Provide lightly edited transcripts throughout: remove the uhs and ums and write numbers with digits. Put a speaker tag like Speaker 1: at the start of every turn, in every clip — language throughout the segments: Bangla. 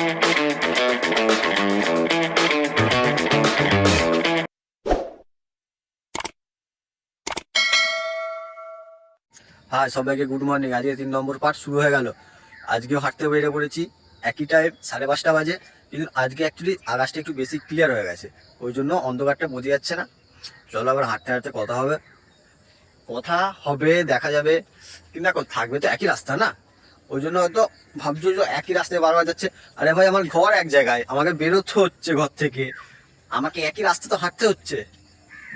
Speaker 1: হ্যাঁ, সবাইকে গুড মর্নিং। আজকে 3 নম্বর পার্ট শুরু হয়ে গেল। আজকেও হাঁটতে বেরিয়ে পড়েছি, একই টাইম 5:30 বাজে। কিন্তু আজকে অ্যাকচুয়ালি আকাশটা একটু বেশি ক্লিয়ার হয়ে গেছে, ওই জন্য অন্ধকারটা বোঝা যাচ্ছে না। চলো আবার হাঁটতে হাঁটতে কথা হবে, দেখা যাবে। কিন্তু এখন থাকবে তো একই রাস্তা না, ওই জন্য হয়তো ভাবছো যে একই রাস্তায় বারবার যাচ্ছে। আরে ভাই, আমার ঘর এক জায়গায়, আমাকে বেরোতে হচ্ছে ঘর থেকে, আমাকে একই রাস্তা তো হাঁটতে হচ্ছে,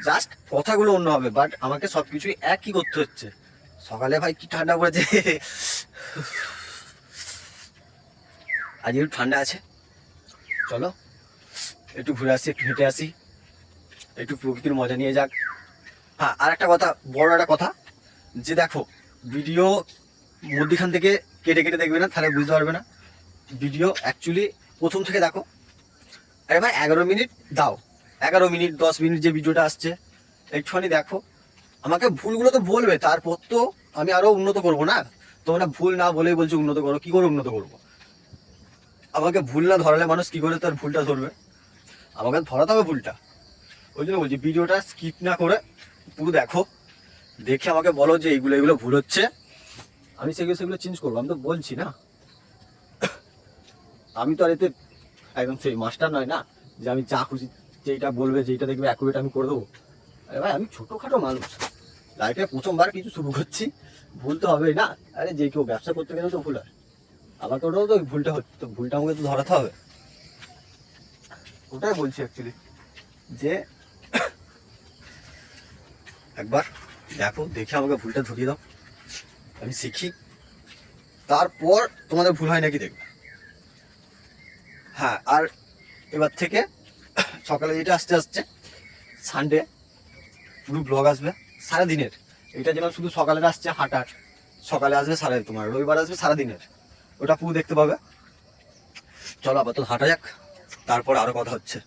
Speaker 1: জাস্ট কথাগুলো অন্য হবে, বাট আমাকে সবকিছুই একই করতে হচ্ছে। সকালে ভাই কি ঠান্ডা পড়েছে, আজ একটু ঠান্ডা আছে। চলো একটু ঘুরে আসি, একটু হেঁটে আসি, একটু প্রকৃতির মজা নিয়ে যাক। হ্যাঁ, আর একটা কথা, বড় একটা কথা, যে দেখো ভিডিও মধ্যখান থেকে কেটে কেটে দেখবে না, তাহলে বুঝতে পারবে না। ভিডিও অ্যাকচুয়ালি প্রথম থেকে দেখো। আরে ভাই 11 মিনিট দাও, 11 মিনিট 10 মিনিট যে ভিডিওটা আসছে একটুখানি দেখো। আমাকে ভুলগুলো তো বলবে, তারপর তো আমি আরো উন্নত করবো না। তোমরা ভুল না বলেই বলছো উন্নত করো, কি করে উন্নত করবো? আমাকে ভুল না ধরালে মানুষ কি করে তার ভুলটা ধরবে? আমাকে ধরাতে হবে ভুলটা। ওই জন্য বলছি ভিডিওটা স্কিপ না করে পুরো দেখো, দেখে আমাকে বলো যে এইগুলো এগুলো ভুল হচ্ছে, আমি সেগুলো চেঞ্জ করবো। আমি তো বলছি না, আমি তো আর এতে একদম সেই মাস্টার নয় না, যে আমি যা খুশি যেইটা বলবে যেইটা দেখবে অ্যাকুরেট আমি করে দেবো। আরে ভাই, আমি ছোটোখাটো মানুষ, লাইফে প্রথমবার কিছু শুরু করছি, ভুল তো হবেই না। আরে যে কেউ ব্যবসা করতে গেলে তো ভুল হয়, আমাকে ওটাও তো ভুলটা হচ্ছে, তো ভুলটা আমাকে তো ধরাতে হবে। ওটাই বলছি অ্যাকচুয়ালি, যে একবার দেখো, দেখে আমাকে ভুলটা ধরিয়ে দাও, আমি শিখি, তারপর তোমাদের ভুল হয় নাকি দেখবে। হ্যাঁ, আর এবার থেকে সকালে যেটা আসতে আসছে সানডে পুরো ব্লগ আসবে সারাদিনের। এটা যেন শুধু সকালের আসছে হাঁটার, সকালে আসবে সারা, তোমার রবিবার আসবে সারাদিনের, ওটা পুরো দেখতে পাবে। চলো আপাতত হাঁটা যাক, তারপর আরো কথা হচ্ছে।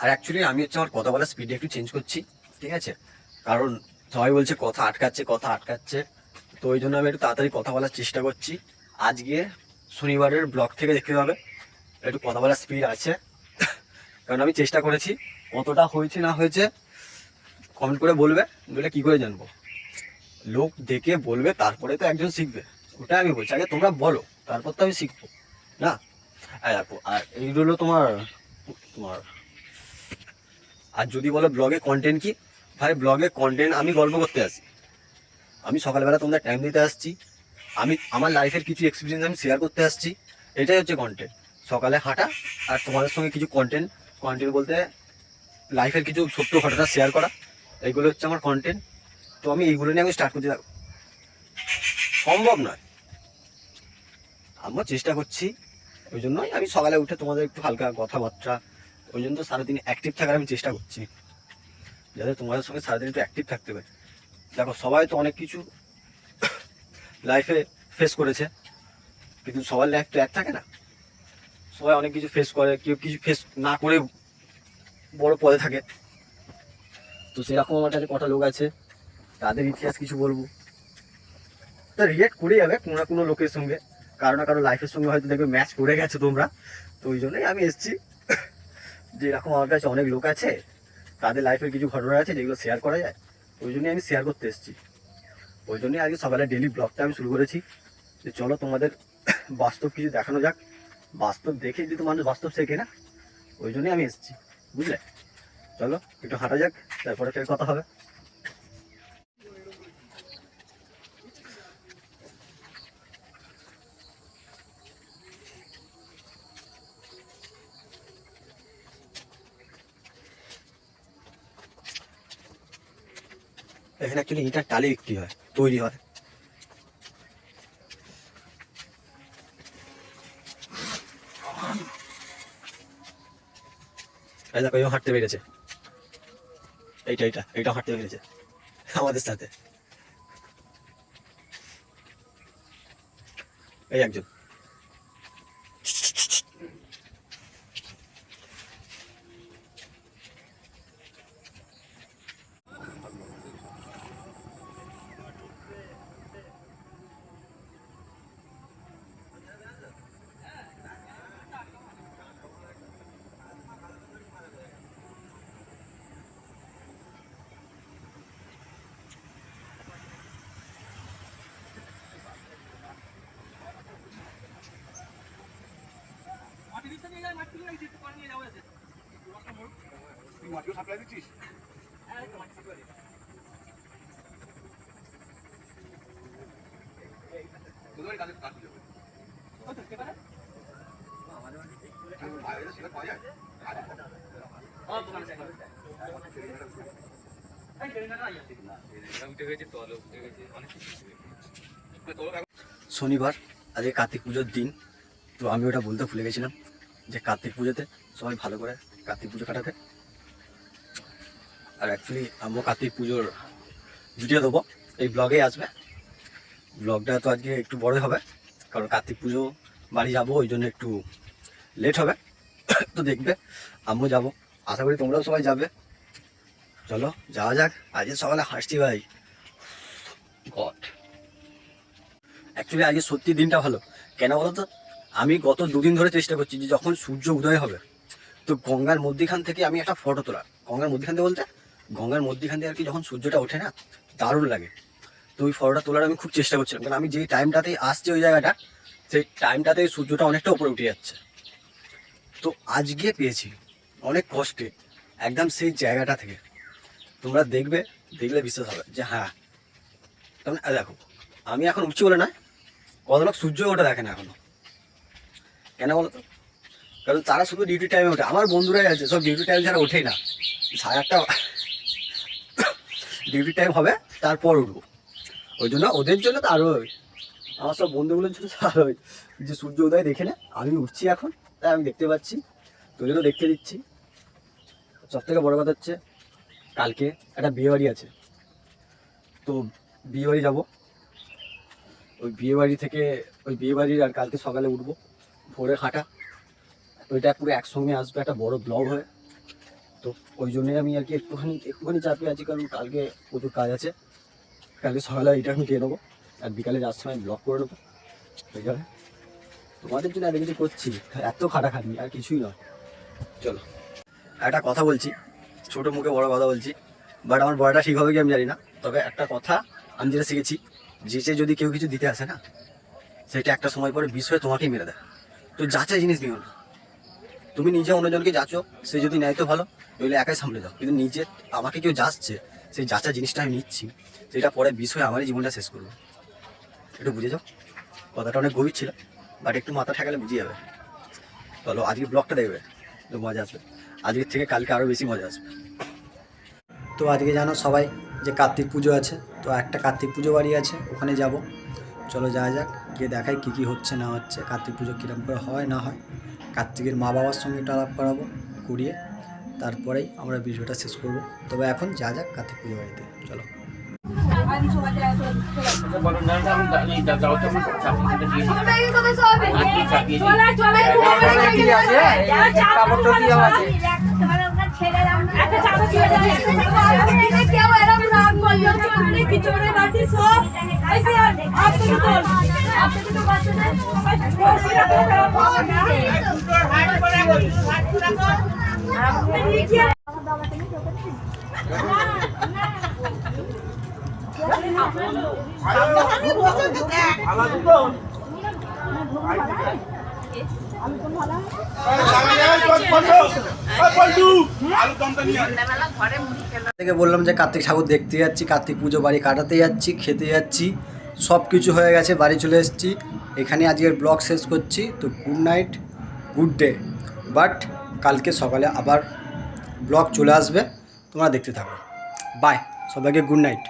Speaker 1: আর অ্যাকচুয়ালি আমি হচ্ছে আমার কথা বলার স্পিডে একটু চেঞ্জ করছি, ঠিক আছে? কারণ সবাই বলছে কথা আটকাচ্ছে, কথা আটকাচ্ছে, তো ওই জন্য আমি একটু তাড়াতাড়ি কথা বলার চেষ্টা করছি। আজকে শনিবারের ব্লগ থেকে দেখতে পাবে একটু কথা বলার স্পিড আছে, কারণ আমি চেষ্টা করেছি। কতটা হয়েছে না হয়েছে কমেন্ট করে বলবে, বলে কি করে জানবো? লোক দেখে বলবে তারপরে তো একজন শিখবে, ওটা আমি বলছি। আগে তোমরা বলো, তারপর তো আমি শিখবো না। আর দেখো, আর এইগুলো তোমার তোমার আর যদি বলো ব্লগে কন্টেন্ট কি, ভাই ব্লগে কন্টেন্ট আমি গল্প করতে আসি, আমি সকালবেলা তোমাদের টাইম দিতে আসছি, আমি আমার লাইফের কিছু এক্সপিরিয়েন্স আমি শেয়ার করতে আসছি, এটাই হচ্ছে কন্টেন্ট। সকালে হাঁটা আর তোমাদের সঙ্গে কিছু কন্টেন্ট, কন্টেন্ট বলতে লাইফের কিছু ছোট্ট ঘটনা শেয়ার করা, এইগুলো হচ্ছে আমার কন্টেন্ট। তো আমি এইগুলো নিয়ে আমি স্টার্ট করতে থাকবো। সম্ভব নয়, আমিও চেষ্টা করছি, ওই জন্যই আমি সকালে উঠে তোমাদের একটু হালকা কথাবার্তা, ওই জন্য তো সারাদিন অ্যাক্টিভ থাকার আমি চেষ্টা করছি, যাতে তোমাদের সঙ্গে সারাদিন একটু অ্যাক্টিভ থাকতে পারি। দেখো সবাই তো অনেক কিছু লাইফে ফেস করেছে, কিন্তু সবার লাইফ তো এক থাকে না, সবাই অনেক কিছু ফেস করে, কেউ কিছু ফেস না করে বড় পদে থাকে। তো সেরকম আমার কাছে কটা লোক আছে, তাদের ইতিহাস কিছু বলবো, তা রিয়েক্ট করে যাবে কোনো না কোনো লোকের সঙ্গে, কারো না কারো লাইফের সঙ্গে হয়তো দেখবে ম্যাচ করে গেছো তোমরা। তো ওই জন্যই আমি এসেছি, যে এরকম আমার কাছে অনেক লোক আছে, তাদের লাইফের কিছু ঘটনা আছে যেগুলো শেয়ার করা যায়, ওই জন্যই আমি শেয়ার করতে এসেছি। ওই জন্যই আজকে সকালে ডেলি ব্লগটা আমি শুরু করেছি, যে চলো তোমাদের বাস্তব কিছু দেখানো যাক, বাস্তব দেখে যদি মানুষ বাস্তব শেখে না, ওই জন্যই আমি এসেছি, বুঝলে? চলো একটু হাঁটা যাক, তারপরে ফের কথা হবে। এখানে অ্যাকচুয়ালি ইটার টালি বিক্রি হয়, তৈরি হয়। এই দেখো এও হাঁটতে পেরেছে, এইটা হাঁটতে পেরেছে আমাদের সাথে। এই একজন শনিবার, আজকে কার্তিক পুজোর দিন। তো আমি ওটা বলতে ভুলে গেছিলাম যে কার্তিক পুজোতে সবাই ভালো করে কার্তিক পুজো কাটাতে। আর অ্যাকচুয়ালি আমিও কার্তিক পুজোর ভিডিও দেবো, এই ব্লগে আসবে। ব্লগটা তো আজকে একটু বড়ই হবে, কারণ কার্তিক পুজো বাড়ি যাবো, ওই জন্য একটু লেট হবে। তো দেখবে, আমিও যাবো, আশা করি তোমরাও সবাই যাবে। চলো যাওয়া যাক। আজকে সকালে হাসছি ভাই, গড। অ্যাকচুয়ালি আজকে সত্যি দিনটা ভালো। কেন বলো তো, আমি গত 2 দিন ধরে চেষ্টা করছি যে যখন সূর্য উদয় হবে তো গঙ্গার মধ্যখান থেকে আমি একটা ফটো তোলা। গঙ্গার মধ্যখান থেকে বলতে গঙ্গার মধ্যখান থেকে আর কি, যখন সূর্যটা ওঠে না, দারুণ লাগে। তো ওই ফটোটা তোলার আমি খুব চেষ্টা করছিলাম, কারণ আমি যেই টাইমটাতেই আসছি ওই জায়গাটা, সেই টাইমটাতে সূর্যটা অনেকটা উপরে উঠে যাচ্ছে। তো আজকে পেয়েছি অনেক কষ্টে, একদম সেই জায়গাটা থেকে। তোমরা দেখবে, দেখলে বিশ্বাস হবে যে হ্যাঁ। তখন দেখো, আমি এখন উঠছি বলে না, কত লোক সূর্য ওটা দেখে না এখনো। কেন বলো তো, কারণ তারা শুধু ডিউটি টাইমে ওঠে। আমার বন্ধুরাই আছে, সব ডিউটি টাইম ছাড়া ওঠেই না। 8:30 ডিউটি টাইম হবে, তারপর উঠবো। ওই জন্য ওদের জন্য তো আরোই, আমার সব বন্ধুগুলোর জন্য তো আরোই, যে সূর্য উদয় দেখে না। আমি উঠছি এখন, তাই আমি দেখতে পাচ্ছি, তোদেরও দেখতে দিচ্ছি। সব থেকে বড় কথা হচ্ছে, কালকে একটা বিয়েবাড়ি আছে, তো বিয়েবাড়ি যাবো। ওই বিয়েবাড়ি থেকে, ওই বিয়েবাড়ির আর কালকে সকালে উঠবো, ভোরে হাঁটা, ওইটা পুরো একসঙ্গে আসবে, একটা বড় ব্লগ হয়। তো ওই জন্যই আমি আর কি একটুখানি চাপে আছি, কারণ কালকে প্রচুর কাজ আছে। কালকে সকালে এটা আমি দিয়ে দেবো, আর বিকালে যাওয়ার সময় ব্লগ করে নেবো। হয়ে যাবে, তোমাদের জন্য এত কিছু করছি, এত খাটাখাটি আর কিছুই নয়। চলো, একটা কথা বলছি, ছোটো মুখে বড় কথা বলছি, বাট আমার বড়টা ঠিক হবে কি আমি জানি না। তবে একটা কথা আমি যেটা শিখেছি, যে যদি কেউ কিছু দিতে আসে না, সেটা একটা সময় পরে বিষয়ে তোমাকেই মেরে দেয়। তো যাচাই জিনিস দিও না। তুমি নিজে অন্যজনকে যাচো, সে যদি নেয় তো ভালো, নইলে একাই সামলে যাও। কিন্তু নিজে আমাকে কেউ যাচ্ছে, সেই যাচা জিনিসটা আমি নিচ্ছি, সেটা পরে বিষয়ে আমারই জীবনটা শেষ করবো। একটু বুঝে যাও, কথাটা অনেক গভীর ছিল, বাট একটু মাথা ঠেকালে বুঝে যাবে। চলো আজকে ব্লগটা দেখবে, তো মজা আসবে। আজকের থেকে কালকে আরও বেশি মজা আসবে। তো আজকে জানো সবাই যে কার্তিক পুজো আছে, তো একটা কার্তিক পুজো বাড়ি আছে, ওখানে যাব। চলো যাওয়া যাক, গিয়ে দেখাই কী কী হচ্ছে না হচ্ছে, কার্তিক পুজো কীরকম করে হয় না হয়। কার্তিকের মা বাবার সঙ্গে একটু আলাপ করাবো, করিয়ে তারপরেই আমরা ভিডিওটা শেষ করবো। তবে এখন যা যাক কার্তিক পুজো বাড়িতে, চলো। থেকে বললাম যে কার্তিক ঠাকুর দেখতে যাচ্ছি, কার্তিক পুজো বাড়ি কাটাতে যাচ্ছি, খেতে যাচ্ছি, সব কিছু হয়ে গেছে, বাড়ি চলে এসেছি। এখানে আজকের ব্লগ শেষ করছি। তো good night, good day, but কালকে সকালে আবার ব্লগ চলে আসবে, তোমরা দেখতে থাকো। বাই, সবাইকে গুড নাইট।